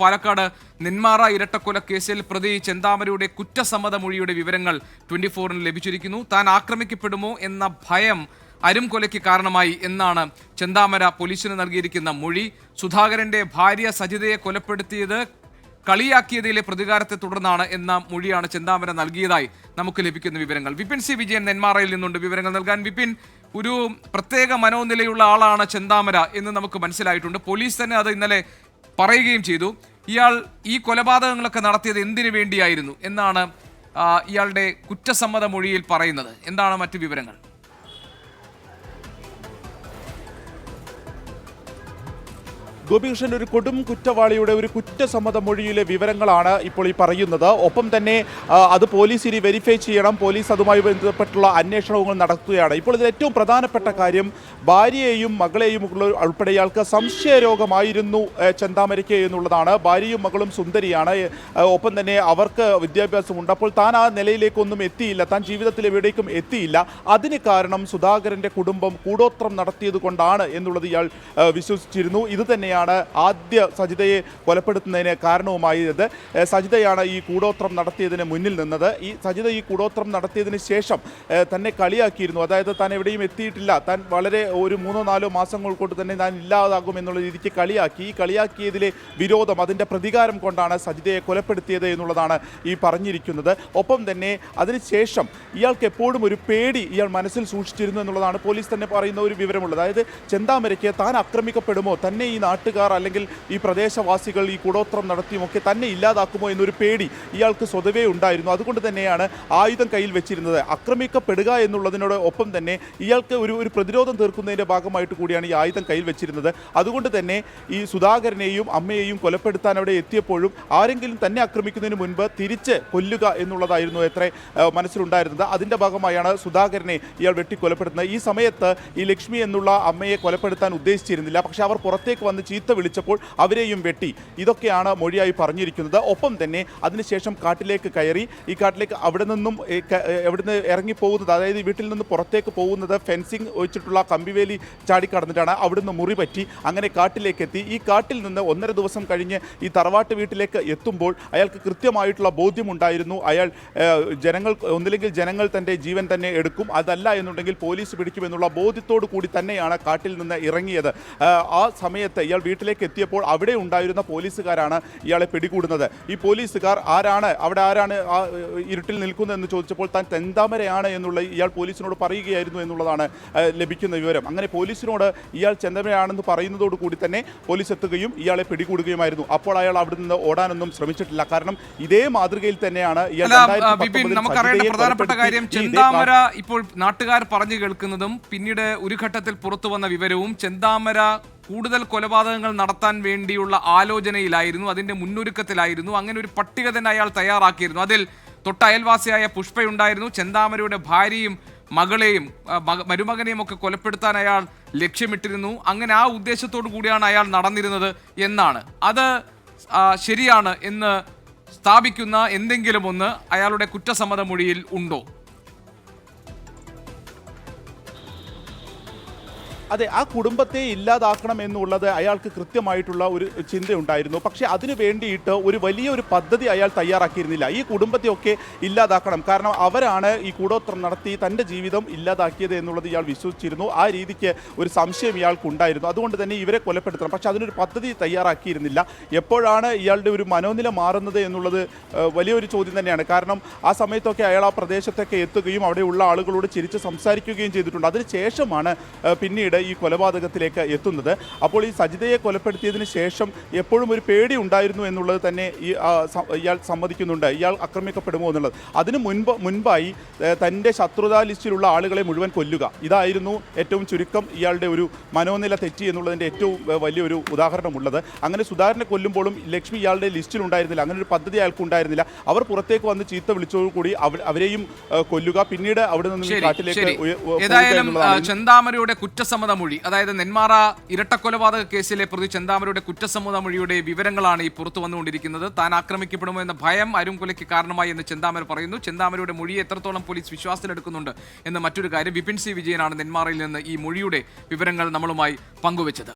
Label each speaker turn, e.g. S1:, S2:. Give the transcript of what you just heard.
S1: പാലക്കാട് നെന്മാറ ഇരട്ടക്കൊല കേസിൽ പ്രതി ചെന്താമരയുടെ കുറ്റസമ്മത മൊഴിയുടെ വിവരങ്ങൾ 24-ന് ലഭിച്ചിരിക്കുന്നു. താൻ ആക്രമിക്കപ്പെടുമോ എന്ന ഭയം അരുംകൊലയ്ക്ക് കാരണമായി എന്നാണ് ചെന്താമര പോലീസിന് നൽകിയിരിക്കുന്ന മൊഴി. സുധാകരന്റെ ഭാര്യ സജിതയെ കൊലപ്പെടുത്തിയത് കളിയാക്കിയതിലെ പ്രതികാരത്തെ തുടർന്നാണ് എന്ന മൊഴിയാണ് ചെന്താമര നൽകിയതായി നമുക്ക് ലഭിക്കുന്ന വിവരങ്ങൾ. വിപിൻ സി വിജയൻ നെന്മാറയിൽ നിന്നുണ്ട് വിവരങ്ങൾ നൽകാൻ. വിപിൻ, ഒരു പ്രത്യേക മനോനിലയുള്ള ആളാണ് ചെന്താമര എന്ന് നമുക്ക് മനസ്സിലായിട്ടുണ്ട്. പോലീസ് തന്നെ അത് ഇന്നലെ പറയുകയും ചെയ്തു. ഇയാൾ ഈ കൊലപാതകങ്ങളൊക്കെ നടത്തിയത് എന്തിനു വേണ്ടിയായിരുന്നു എന്നാണ് ഇയാളുടെ കുറ്റസമ്മത മൊഴിയിൽ പറയുന്നത്. എന്താണ് മറ്റു വിവരങ്ങൾ?
S2: ഗോപികൃഷ്ണൻ, ഒരു കൊടും കുറ്റവാളിയുടെ ഒരു കുറ്റസമ്മത മൊഴിയിലെ വിവരങ്ങളാണ് ഇപ്പോൾ ഈ പറയുന്നത്. ഒപ്പം തന്നെ അത് പോലീസ് ഇനി വെരിഫൈ ചെയ്യണം. പോലീസ് അതുമായി ബന്ധപ്പെട്ടുള്ള അന്വേഷണങ്ങൾ നടത്തുകയാണ്. ഇപ്പോൾ ഇതിൽ ഏറ്റവും പ്രധാനപ്പെട്ട കാര്യം ഭാര്യയെയും മകളെയും ഉൾപ്പെടെ ഇയാൾക്ക് സംശയരോഗമായിരുന്നു ചെന്താമരയ്ക്ക് എന്നുള്ളതാണ്. ഭാര്യയും മകളും സുന്ദരിയാണ്. ഒപ്പം തന്നെ അവർക്ക് വിദ്യാഭ്യാസമുണ്ട്. അപ്പോൾ താൻ ആ നിലയിലേക്കൊന്നും എത്തിയില്ല, താൻ ജീവിതത്തിൽ എവിടേക്കും എത്തിയില്ല. അതിന് കാരണം സുധാകരൻ്റെ കുടുംബം കൂടോത്രം നടത്തിയത് കൊണ്ടാണ് എന്നുള്ളത് ഇയാൾ വിശ്വസിച്ചിരുന്നു. ഇത് തന്നെയാണ് ആദ്യ സജിതയെ കൊലപ്പെടുത്തുന്നതിന് കാരണവുമായത്. സജിതയാണ് ഈ കൂടോത്രം നടത്തിയതിന് മുന്നിൽ നിന്നത്. സജിത ഈ കൂടോത്രം നടത്തിയതിന് ശേഷം തന്നെ കളിയാക്കിയിരുന്നു. അതായത് താൻ എവിടെയും എത്തിയിട്ടില്ല, താൻ വളരെ ഒരു 3-4 മാസങ്ങൾ കൊണ്ട് തന്നെ താൻ ഇല്ലാതാകും എന്നുള്ള രീതിക്ക് കളിയാക്കി. ഈ കളിയാക്കിയതിലെ വിരോധം, അതിൻ്റെ പ്രതികാരം കൊണ്ടാണ് സജിതയെ കൊലപ്പെടുത്തിയത് എന്നുള്ളതാണ് ഈ പറഞ്ഞിരിക്കുന്നത്. ഒപ്പം തന്നെ അതിനുശേഷം ഇയാൾക്ക് എപ്പോഴും ഒരു പേടി ഇയാൾ മനസ്സിൽ സൂക്ഷിച്ചിരുന്നു എന്നുള്ളതാണ് പോലീസ് തന്നെ പറയുന്ന ഒരു വിവരമുള്ളത്. അതായത് ചെന്താമരയ്ക്ക് താൻ ആക്രമിക്കപ്പെടുമോ, തന്നെ ഈ നാട്ടുകാർ അല്ലെങ്കിൽ ഈ പ്രദേശവാസികൾ ഈ കൂടോത്രം നടത്തിയുമൊക്കെ തന്നെ ഇല്ലാതാക്കുമോ എന്നൊരു പേടി ഇയാൾക്ക് സ്വതവേ ഉണ്ടായിരുന്നു. അതുകൊണ്ട് തന്നെയാണ് ആയുധം കയ്യിൽ വെച്ചിരുന്നത്. ആക്രമിക്കപ്പെടുക എന്നുള്ളതിനോട് ഒപ്പം തന്നെ ഇയാൾക്ക് ഒരു പ്രതിരോധം തീർക്കുന്നതിൻ്റെ ഭാഗമായിട്ട് കൂടിയാണ് ഈ ആയുധം കയ്യിൽ വെച്ചിരുന്നത്. അതുകൊണ്ട് തന്നെ ഈ സുധാകരനെയും അമ്മയെയും കൊലപ്പെടുത്താൻ അവിടെ എത്തിയപ്പോഴും ആരെങ്കിലും തന്നെ ആക്രമിക്കുന്നതിന് മുൻപ് തിരിച്ച് കൊല്ലുക എന്നുള്ളതായിരുന്നു എത്ര മനസ്സിലുണ്ടായിരുന്നത്. അതിൻ്റെ ഭാഗമായാണ് സുധാകരനെ ഇയാൾ വെട്ടിക്കൊലപ്പെടുത്തുന്നത്. ഈ സമയത്ത് ഈ ലക്ഷ്മി എന്നുള്ള അമ്മയെ കൊലപ്പെടുത്താൻ ഉദ്ദേശിച്ചിരുന്നില്ല. പക്ഷേ അവർ പുറത്തേക്ക് വന്ന് ചീത്ത വിളിച്ചപ്പോൾ അവരെയും വെട്ടി. ഇതൊക്കെയാണ് മൊഴിയായി പറഞ്ഞിരിക്കുന്നത്. ഒപ്പം തന്നെ അതിനുശേഷം കാട്ടിലേക്ക് കയറി. ഈ കാട്ടിലേക്ക് അവിടുന്ന് ഇറങ്ങിപ്പോകുന്നത്, അതായത് വീട്ടിൽ നിന്ന് പുറത്തേക്ക് പോകുന്നത് ഫെൻസിങ് വെച്ചിട്ടുള്ള കമ്പിവേലി ചാടിക്കടന്നിട്ടാണ്. അവിടുന്ന് മുറി പറ്റി അങ്ങനെ കാട്ടിലേക്ക് എത്തി. ഈ കാട്ടിൽ നിന്ന് 1.5 ദിവസം കഴിഞ്ഞ് ഈ തറവാട്ട് വീട്ടിലേക്ക് എത്തുമ്പോൾ അയാൾക്ക് കൃത്യമായിട്ടുള്ള ബോധ്യമുണ്ടായിരുന്നു. അയാൾ ഒന്നില്ലെങ്കിൽ ജനങ്ങൾ തൻ്റെ ജീവൻ തന്നെ എടുക്കും, അതല്ല എന്നുണ്ടെങ്കിൽ പോലീസ് പിടിക്കുമെന്നുള്ള ബോധ്യത്തോടു കൂടി തന്നെയാണ് കാട്ടിൽ നിന്ന് ഇറങ്ങിയത്. ആ സമയത്ത് ഇയാൾ വീട്ടിലേക്ക് എത്തിയപ്പോൾ അവിടെ ഉണ്ടായിരുന്ന പോലീസുകാരാണ് ഇയാളെ പിടികൂടുന്നത്. ഈ പോലീസുകാർ ആരാണ് ആ ഇരുട്ടിൽ നിൽക്കുന്നതെന്ന് ചോദിച്ചപ്പോൾ താൻ ചെന്താമരയാണ് എന്നുള്ള ഇയാൾ പോലീസിനോട് പറയുകയായിരുന്നു എന്നുള്ളതാണ് ലഭിക്കുന്ന വിവരം. അങ്ങനെ പോലീസിനോട് ഇയാൾ ചെന്താമരയാണെന്ന് പറയുന്നതോടുകൂടി തന്നെ പോലീസ് എത്തുകയും ഇയാളെ പിടികൂടുകയുമായിരുന്നു. അപ്പോൾ അയാൾ അവിടെ നിന്ന് ഓടാനൊന്നും ശ്രമിച്ചിട്ടില്ല. കാരണം ഇതേ മാതൃകയിൽ തന്നെയാണ് ഇയാൾ.
S1: നമുക്കറിയേണ്ട പ്രധാനപ്പെട്ട കാര്യം, ചെന്താമര ഇപ്പോൾ നാട്ടുകാർ പറഞ്ഞു കേൾക്കുന്നതും പിന്നീട് ഒരു ഘട്ടത്തിൽ പുറത്തു വന്ന വിവരവും ചെന്താമര കൂടുതൽ കൊലപാതകങ്ങൾ നടത്താൻ വേണ്ടിയുള്ള ആലോചനയിലായിരുന്നു, അതിന്റെ മുന്നൊരുക്കത്തിലായിരുന്നു. അങ്ങനെ ഒരു പട്ടിക തന്നെ അയാൾ തയ്യാറാക്കിയിരുന്നു. അതിൽ തൊട്ട അയൽവാസിയായ പുഷ്പയുണ്ടായിരുന്നു. ചെന്താമരയുടെ ഭാര്യയും മകളെയും മരുമകനെയും ഒക്കെ കൊലപ്പെടുത്താൻ അയാൾ ലക്ഷ്യമിട്ടിരുന്നു. അങ്ങനെ ആ ഉദ്ദേശത്തോടു കൂടിയാണ് അയാൾ നടന്നിരുന്നത് എന്നാണ്. അത് ശരിയാണ് എന്ന് സ്ഥാപിക്കുന്ന എന്തെങ്കിലും ഒന്ന് അയാളുടെ കുറ്റസമ്മത മൊഴിയിൽ ഉണ്ടോ?
S2: അതെ, ആ കുടുംബത്തെ ഇല്ലാതാക്കണം എന്നുള്ളത് അയാൾക്ക് കൃത്യമായിട്ടുള്ള ഒരു ചിന്തയുണ്ടായിരുന്നു. പക്ഷേ അതിനു വേണ്ടിയിട്ട് ഒരു വലിയൊരു പദ്ധതി അയാൾ തയ്യാറാക്കിയിരുന്നില്ല. ഈ കുടുംബത്തെയൊക്കെ ഇല്ലാതാക്കണം, കാരണം അവരാണ് ഈ കൂടോത്രം നടത്തി തൻ്റെ ജീവിതം ഇല്ലാതാക്കിയത് എന്നുള്ളത് ഇയാൾ വിശ്വസിച്ചിരുന്നു. ആ രീതിക്ക് ഒരു സംശയം ഇയാൾക്കുണ്ടായിരുന്നു. അതുകൊണ്ട് തന്നെ ഇവരെ കൊലപ്പെടുത്തണം. പക്ഷേ അതിനൊരു പദ്ധതി തയ്യാറാക്കിയിരുന്നില്ല. എപ്പോഴാണ് ഇയാളുടെ ഒരു മനോനില മാറുന്നത് എന്നുള്ളത് വലിയൊരു ചോദ്യം തന്നെയാണ്. കാരണം ആ സമയത്തൊക്കെ അയാൾ ആ പ്രദേശത്തൊക്കെ എത്തുകയും അവിടെയുള്ള ആളുകളോട് ചിരിച്ച് സംസാരിക്കുകയും ചെയ്തിട്ടുണ്ട്. അതിനുശേഷമാണ് പിന്നീട് ഈ കൊലപാതകത്തിലേക്ക് എത്തുന്നത്. അപ്പോൾ ഈ സജിതയെ കൊലപ്പെടുത്തിയതിന് ശേഷം എപ്പോഴും ഒരു പേടി ഉണ്ടായിരുന്നു എന്നുള്ളത് തന്നെ ഇയാൾ സമ്മതിക്കുന്നുണ്ട്. ഇയാൾ ആക്രമിക്കപ്പെടുമോ എന്നുള്ളത്. അതിന് മുൻപായി തൻ്റെ ശത്രുതാ ലിസ്റ്റിലുള്ള ആളുകളെ മുഴുവൻ കൊല്ലുക, ഇതായിരുന്നു ഏറ്റവും ചുരുക്കം ഇയാളുടെ ഒരു മനോനില തെറ്റി എന്നുള്ളതിൻ്റെ ഏറ്റവും വലിയൊരു ഉദാഹരണമുള്ളത്. അങ്ങനെ സുധാകരനെ കൊല്ലുമ്പോഴും ലക്ഷ്മി ഇയാളുടെ ലിസ്റ്റിൽ ഉണ്ടായിരുന്നില്ല. അങ്ങനെ ഒരു പദ്ധതി അയാൾക്ക് ഉണ്ടായിരുന്നില്ല. അവർ പുറത്തേക്ക് വന്ന് ചീത്ത വിളിച്ചതോടുകൂടി അവരെയും കൊല്ലുക, പിന്നീട് അവിടെ നിന്ന് കാട്ടിലേക്ക്.
S1: ഏതായാലും ചെന്താമരയുടെ കുറ്റസമ്മത മൊഴി, അതായത് നെന്മാറ ഇരട്ടക്കൊലപാതക കേസിലെ പ്രതി ചെന്താമരയുടെ കുറ്റസമ്മത മൊഴിയുടെ വിവരങ്ങളാണ് ഈ പുറത്തു വന്നുകൊണ്ടിരിക്കുന്നത്. താൻ ആക്രമിക്കപ്പെടുമോ എന്ന ഭയം അരുംകൊലയ്ക്ക് കാരണമായി എന്ന് ചെന്താമര പറയുന്നു. ചെന്താമരയുടെ മൊഴി എത്രത്തോളം പോലീസ് വിശ്വാസത്തിലെടുക്കുന്നുണ്ട് എന്ന മറ്റൊരു കാര്യം. വിപിൻ സി വിജയനാണ് നെന്മാറയിൽ നിന്ന് ഈ മൊഴിയുടെ വിവരങ്ങൾ നമ്മളുമായി പങ്കുവച്ചത്.